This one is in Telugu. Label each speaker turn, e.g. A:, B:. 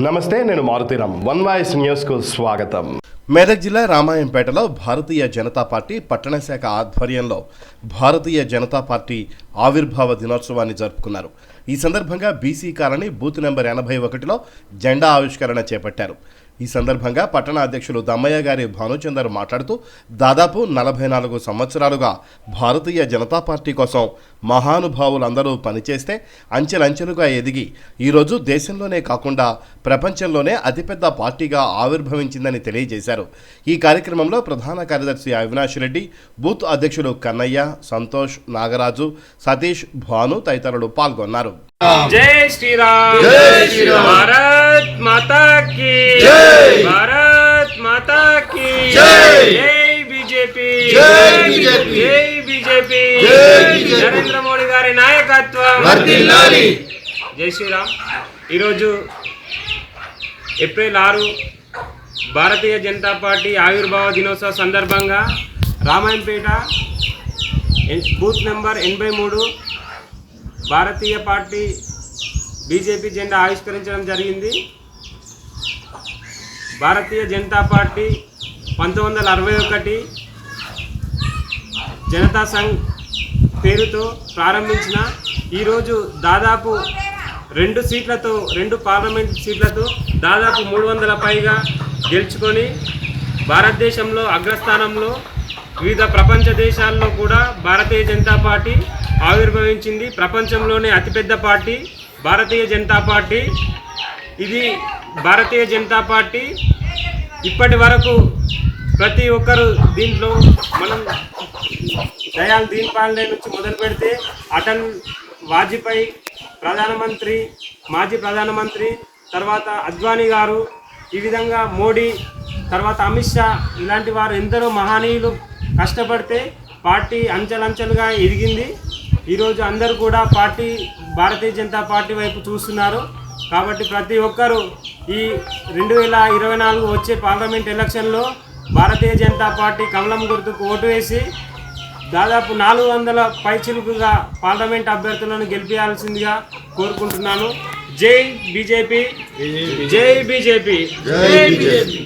A: నమస్తే, నేను మారుతీరామ్. వన్ వాయిస్ న్యూస్కు స్వాగతం. మెదక్ జిల్లా రామాయంపేటలో భారతీయ జనతా పార్టీ పట్టణ శాఖ ఆధ్వర్యంలో భారతీయ జనతా పార్టీ ఆవిర్భావ దినోత్సవాన్ని జరుపుకున్నారు. ఈ సందర్భంగా బీసీ కాలనీ బూత్ నెంబర్ 81లో జెండా ఆవిష్కరణ చేపట్టారు. ఈ సందర్భంగా పట్టణ అధ్యక్షులు దమ్మయ్య గారి భానుచందర్ మాట్లాడుతూ దాదాపు 44 సంవత్సరాలుగా భారతీయ జనతా పార్టీ కోసం మహానుభావులందరూ పనిచేస్తే అంచెలంచెలుగా ఎదిగి ఈరోజు దేశంలోనే కాకుండా ప్రపంచంలోనే అతిపెద్ద పార్టీగా ఆవిర్భవించిందని తెలియజేశారు. ఈ కార్యక్రమంలో ప్రధాన కార్యదర్శి అవినాష్ రెడ్డి, బూత్ అధ్యక్షులు కన్నయ్య, సంతోష్, నాగరాజు, సతీష్, భాను తదితరులు పాల్గొన్నారు.
B: జై శ్రీరామ్, జై శ్రీరామ్, భారత్ మాతా కీ జై, భారత్ మాతా కీ జై, జై బీజేపీ, జై బీజేపీ, జై బీజేపీ, జై బీజేపీ, నరేంద్ర మోడీ గారి నాయకత్వం వర్ధిల్లాలి. జై శ్రీరామ్. ఈరోజు ఏప్రిల్ 6 భారతీయ జనతా పార్టీ ఆవిర్భావ దినోత్సవ సందర్భంగా రామాయంపేట బూత్ నెంబర్ 83 భారతీయ పార్టీ బీజేపీ జెండా ఆవిష్కరించడం జరిగింది. భారతీయ జనతా పార్టీ 1961 జనతా సంఘ్ పేరుతో ప్రారంభించిన ఈరోజు దాదాపు 2 పార్లమెంట్ సీట్లతో దాదాపు 300 పైగా గెలుచుకొని భారతదేశంలో అగ్రస్థానంలో వివిధ ప్రపంచ దేశాల్లో కూడా భారతీయ జనతా పార్టీ ఆవిర్భవించింది. ప్రపంచంలోనే అతిపెద్ద పార్టీ భారతీయ జనతా పార్టీ. ఇది భారతీయ జనతా పార్టీ ఇప్పటి వరకు ప్రతి ఒక్కరు దీంట్లో మనం దయాల్ దీన్ పాండే నుంచి మొదలు పెడితే అటల్ వాజ్పేయి ప్రధానమంత్రి, మాజీ ప్రధానమంత్రి, తర్వాత అద్వానీ గారు, ఈ విధంగా మోడీ, తర్వాత అమిత్ షా, ఇలాంటి వారు ఎందరో మహనీయులు కష్టపడితే పార్టీ అంచెలంచెలుగా ఎదిగింది. ఈరోజు అందరూ కూడా భారతీయ జనతా పార్టీ వైపు చూస్తున్నారు. కాబట్టి ప్రతి ఒక్కరూ ఈ 2024 వచ్చే పార్లమెంట్ ఎలక్షన్లో భారతీయ జనతా పార్టీ కమలం గుర్తుకు ఓటు వేసి దాదాపు 400 పైచిలుకుగా పార్లమెంట్ అభ్యర్థులను గెలిపించాల్సిందిగా కోరుకుంటున్నాను. జై బీజేపీ, జై బీజేపీ, జై బీజేపీ.